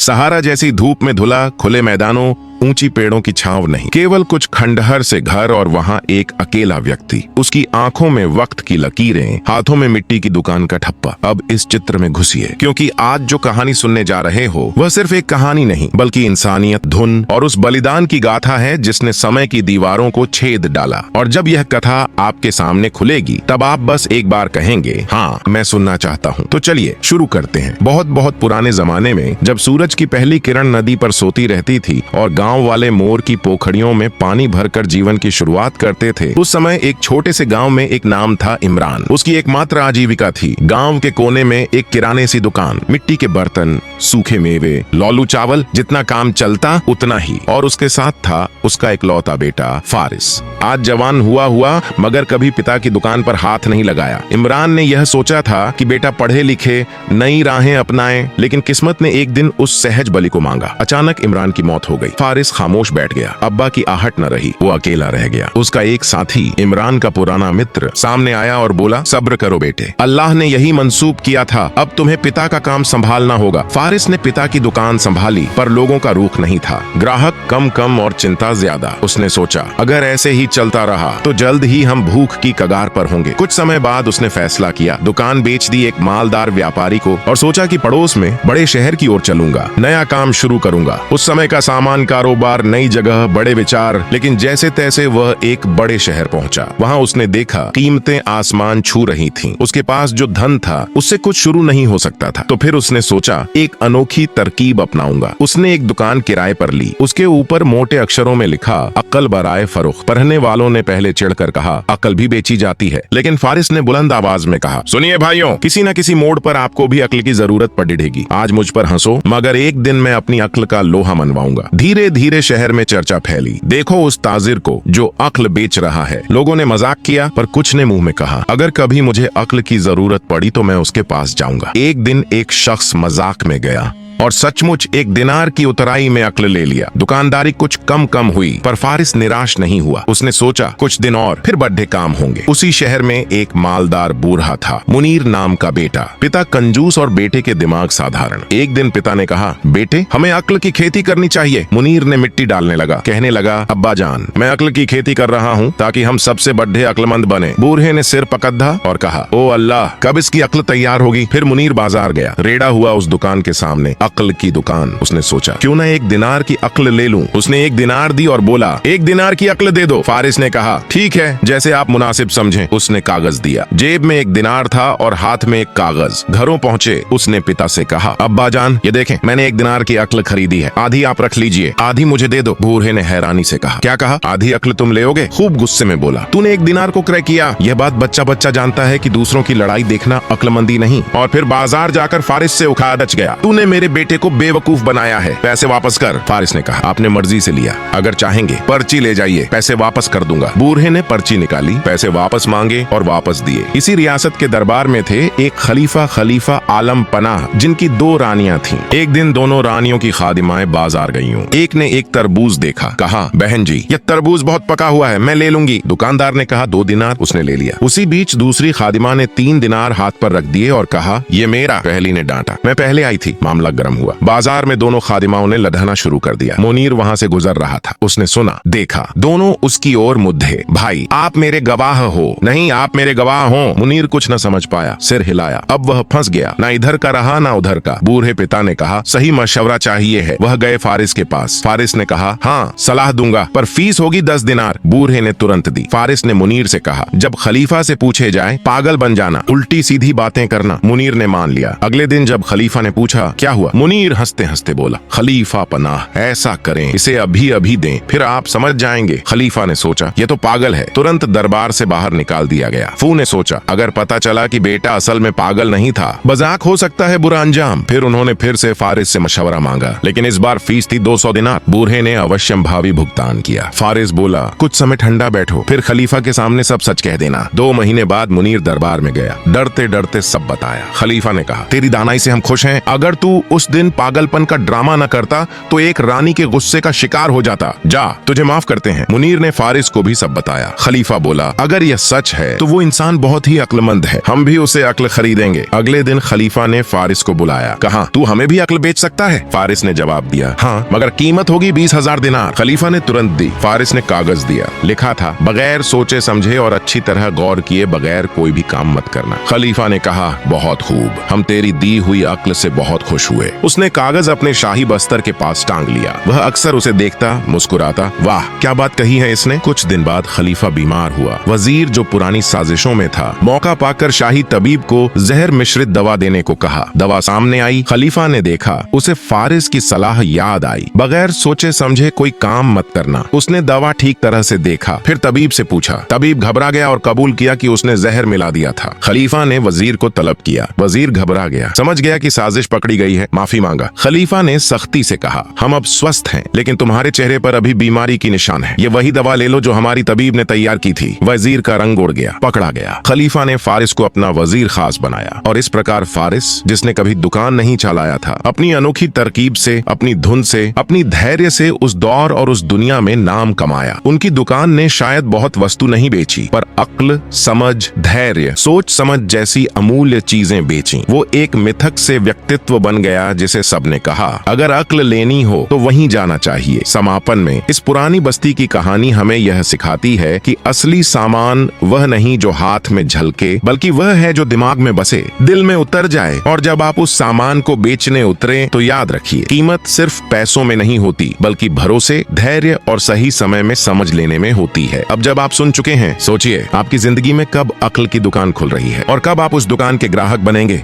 सहारा जैसी धूप में धुला खुले मैदानों, ऊंची पेड़ों की छांव नहीं, केवल कुछ खंडहर से घर और वहां एक अकेला व्यक्ति। उसकी आंखों में वक्त की लकीरें, हाथों में मिट्टी की दुकान का ठप्पा। अब इस चित्र में घुसिए, क्योंकि आज जो कहानी सुनने जा रहे हो वह सिर्फ एक कहानी नहीं बल्कि इंसानियत, धुन और उस बलिदान की गाथा है जिसने समय की दीवारों को छेद डाला। और जब यह कथा आपके सामने खुलेगी तब आप बस एक बार कहेंगे, हाँ मैं सुनना चाहता हूँ। तो चलिए शुरू करते हैं। बहुत बहुत पुराने जमाने में जब सूरज की पहली किरण नदी पर सोती रहती थी और गांव वाले मोर की पोखड़ियों में पानी भरकर जीवन की शुरुआत करते थे, उस समय एक छोटे से गांव में एक नाम था इमरान। उसकी एकमात्र आजीविका थी गांव के कोने में एक किराने सी दुकान, मिट्टी के बर्तन, सूखे मेवे, लौलू चावल, जितना काम चलता उतना ही। और उसके साथ था उसका इकलौता बेटा फारिस। आज जवान हुआ मगर कभी पिता की दुकान पर हाथ नहीं लगाया। इमरान ने यह सोचा था कि बेटा पढ़े लिखे, नई राहें अपनाए, लेकिन किस्मत ने एक दिन उस सहज बलि को मांगा। अचानक इमरान की मौत हो गई। फारिस खामोश बैठ गया। अब्बा की आहट न रही, वो अकेला रह गया। उसका एक साथी, इमरान का पुराना मित्र, सामने आया और बोला, सब्र करो बेटे, अल्लाह ने यही मंसूब किया था, अब तुम्हें पिता का काम संभालना होगा। फारिस ने पिता की दुकान संभाली, पर लोगों का रुख नहीं था। ग्राहक कम और चिंता ज्यादा। उसने सोचा, अगर ऐसे ही चलता रहा तो जल्द ही हम भूख की कगार पर होंगे। कुछ समय बाद उसने फैसला किया, दुकान बेच दी एक मालदार व्यापारी को और सोचा कि पड़ोस में बड़े शहर की ओर चलूंगा, नया काम शुरू करूंगा। उस समय का सामान, कारोबार, नई जगह, बड़े विचार। लेकिन जैसे तैसे वह एक बड़े शहर पहुंचा। वहां उसने देखा कीमतें आसमान छू रही थीं। उसके पास जो धन था उससे कुछ शुरू नहीं हो सकता था। तो फिर उसने सोचा, एक अनोखी तरकीब अपनाऊंगा। उसने एक दुकान किराए पर ली। उसके ऊपर मोटे अक्षरों में लिखा, अक्ल बराए फरोख्त। पढ़ने वालों ने पहले चिढ़कर कहा, अक्ल भी बेची जाती है। लेकिन फारिस ने बुलंद आवाज में कहा, सुनिए भाइयों, किसी न किसी मोड़ पर आपको भी अक्ल की जरूरत पड़ेगी। आज मुझ पर हंसो, मगर एक दिन मैं अपनी अक्ल का लोहा मनवाऊंगा। धीरे धीरे शहर में चर्चा फैली, देखो उस ताजिर को जो अक्ल बेच रहा है। लोगों ने मजाक किया, पर कुछ ने मुंह में कहा, अगर कभी मुझे अक्ल की जरूरत पड़ी तो मैं उसके पास जाऊंगा। एक दिन एक शख्स मजाक में गया और सचमुच एक दिनार की उतराई में अक्ल ले लिया। दुकानदारी कुछ कम हुई, पर फारिस निराश नहीं हुआ। उसने सोचा, कुछ दिन और फिर बड़े काम होंगे। उसी शहर में एक मालदार बूढ़ा था, मुनीर नाम का बेटा। पिता कंजूस और बेटे के दिमाग साधारण। एक दिन पिता ने कहा, बेटे हमें अक्ल की खेती करनी चाहिए। मुनीर ने मिट्टी डालने लगा, कहने लगा, अब्बा जान, मैं अक्ल की खेती कर रहा हूँ ताकि हम सबसे बड़े अक्लमंद बने। बूढ़े ने सिर पकड़ा और कहा, ओ अल्लाह, कब इसकी अक्ल तैयार होगी। फिर मुनीर बाजार गया, रेड़ा हुआ उस दुकान के सामने, अक्ल की दुकान। उसने सोचा, क्यों ना एक दिनार की अक्ल ले लूं। उसने एक दिनार दी और बोला, एक दिनार की अक्ल दे दो। फारिस ने कहा, ठीक है, जैसे आप मुनासिब समझें। उसने कागज दिया। जेब में एक दिनार था और हाथ में एक कागज। घरों पहुंचे, उसने पिता से कहा, अब्बा जान, ये देखें, मैंने एक दिनार की अक्ल खरीदी है, आधी आप रख लीजिए, आधी मुझे दे दो। बूढ़े ने हैरानी से कहा, क्या कहा, आधी अक्ल तुम लेओगे? खूब गुस्से में बोला, तूने एक दिनार को क्रय किया। यह बात बच्चा जानता है कि दूसरों की लड़ाई देखना अक्लमंदी नहीं। और फिर बाजार जाकर फारिस से उखाड़ गया, तूने मेरे बेटे को बेवकूफ बनाया है, पैसे वापस कर। फारिस ने कहा, आपने मर्जी से लिया, अगर चाहेंगे पर्ची ले जाइए, पैसे वापस कर दूंगा। बूढ़े ने पर्ची निकाली, पैसे वापस मांगे और वापस दिए। इसी रियासत के दरबार में थे एक खलीफा आलम पनाह, जिनकी 2 रानियां थीं। एक दिन दोनों रानियों की खादिमाएं बाजार गई हूँ। एक ने एक तरबूज देखा, कहा, बहन जी यह तरबूज बहुत पका हुआ है, मैं ले लूंगी। दुकानदार ने कहा, 2 दिनार। उसने ले लिया। उसी बीच दूसरी खादिमा ने 3 दिनार हाथ पर रख दिए और कहा, ये मेरा। पहली ने डांटा, मैं पहले आई थी। मामला गर्म हुआ। बाजार में दोनों खादिमाओं ने लड़ना शुरू कर दिया। मुनीर वहां से गुजर रहा था। उसने सुना, देखा, दोनों उसकी ओर मुद्दे। भाई आप मेरे गवाह हो। नहीं, आप मेरे गवाह हो। मुनीर कुछ न समझ पाया, सिर हिलाया। अब वह फंस गया, ना इधर का रहा ना उधर का। बूढ़े पिता ने कहा, सही मशवरा चाहिए है। वह गए फारिस के पास। फारिस ने कहा, हाँ सलाह दूंगा, पर फीस होगी 10 दिनार। बूढ़े ने तुरंत दी। फारिस ने मुनीर से कहा, जब खलीफा से पूछे जाए पागल बन जाना, उल्टी सीधी बातें करना। मुनीर ने मान लिया। अगले दिन जब खलीफा ने पूछा, क्या हुआ, मुनीर हंसते हंसते बोला, खलीफा पनाह, ऐसा करें, इसे अभी दें, फिर आप समझ जाएंगे। खलीफा ने सोचा, ये तो पागल है, तुरंत दरबार से बाहर निकाल दिया गया। फू ने सोचा, अगर पता चला कि बेटा असल में पागल नहीं था, मजाक हो सकता है बुरा अंजाम। फिर उन्होंने फिर से फारिस से मशवरा मांगा, लेकिन इस बार फीस थी 200 दिनार। बूढ़े ने अवश्यम भावी भुगतान किया। फारिस बोला, कुछ समय ठंडा बैठो, फिर खलीफा के सामने सब सच कह देना। 2 महीने बाद मुनीर दरबार में गया। डरते सब बताया। खलीफा ने कहा, तेरी दानाई से हम खुश हैं, अगर तू उस दिन पागलपन का ड्रामा न करता तो एक रानी के गुस्से का शिकार हो जाता। जा, तुझे माफ करते हैं। मुनीर ने फारिस को भी सब बताया। खलीफा बोला, अगर यह सच है तो वो इंसान बहुत ही अक्लमंद है, हम भी उसे अक्ल खरीदेंगे। अगले दिन खलीफा ने फारिस को बुलाया। कहा, तू हमें भी अक्ल बेच सकता है? फारिस ने जवाब दिया, हाँ, मगर कीमत होगी 20,000 दिनार। खलीफा ने तुरंत दी। फारिस ने कागज दिया। लिखा था, बगैर सोचे समझे और अच्छी तरह गौर किए बगैर कोई भी काम मत करना। खलीफा ने कहा, बहुत खूब, हम तेरी दी हुई अक्ल से बहुत खुश हुए। उसने कागज अपने शाही बस्तर के पास टांग लिया। वह अक्सर उसे देखता, मुस्कुराता। वाह, क्या बात कही है इसने। कुछ दिन बाद खलीफा बीमार हुआ। वजीर, जो पुरानी साजिशों में था, मौका पाकर शाही तबीब को जहर मिश्रित दवा देने को कहा। दवा सामने आई। खलीफा ने देखा, उसे फारिस की सलाह याद आई, बगैर सोचे समझे कोई काम मत करना। उसने दवा ठीक तरह से देखा, फिर तबीब से पूछा। तबीब घबरा गया और कबूल किया कि उसने जहर मिला दिया था। खलीफा ने वजीर को तलब किया। वजीर घबरा गया, समझ गया कि साजिश पकड़ी गई है, माफी मांगा। खलीफा ने सख्ती से कहा, हम अब स्वस्थ हैं, लेकिन तुम्हारे चेहरे पर अभी बीमारी की निशान है। ये वही दवा ले लो जो हमारी तबीब ने तैयार की थी। वजीर का रंग उड़ गया, पकड़ा गया। खलीफा ने फारिस को अपना वजीर खास बनाया और इस प्रकार फारिस, जिसने कभी दुकान नहीं चलाया था, अपनी अनोखी तरकीब से, अपनी धुन से, अपनी धैर्य से उस दौर और उस दुनिया में नाम कमाया। उनकी दुकान ने शायद बहुत वस्तु नहीं बेची, पर अक्ल, समझ, धैर्य, सोच समझ जैसी अमूल्य चीजें बेची। वो एक मिथक से व्यक्तित्व बन गया जिसे सबने कहा, अगर अक्ल लेनी हो तो वहीं जाना चाहिए। समापन में इस पुरानी बस्ती की कहानी हमें यह सिखाती है कि असली सामान वह नहीं जो हाथ में झलके, बल्कि वह है जो दिमाग में बसे, दिल में उतर जाए। और जब आप उस सामान को बेचने उतरे तो याद रखिए, कीमत सिर्फ पैसों में नहीं होती, बल्कि भरोसे, धैर्य और सही समय में समझ लेने में होती है। अब जब आप सुन चुके हैं, सोचिए आपकी जिंदगी में कब अक्ल की दुकान खुल रही है और कब आप उस दुकान के ग्राहक बनेंगे।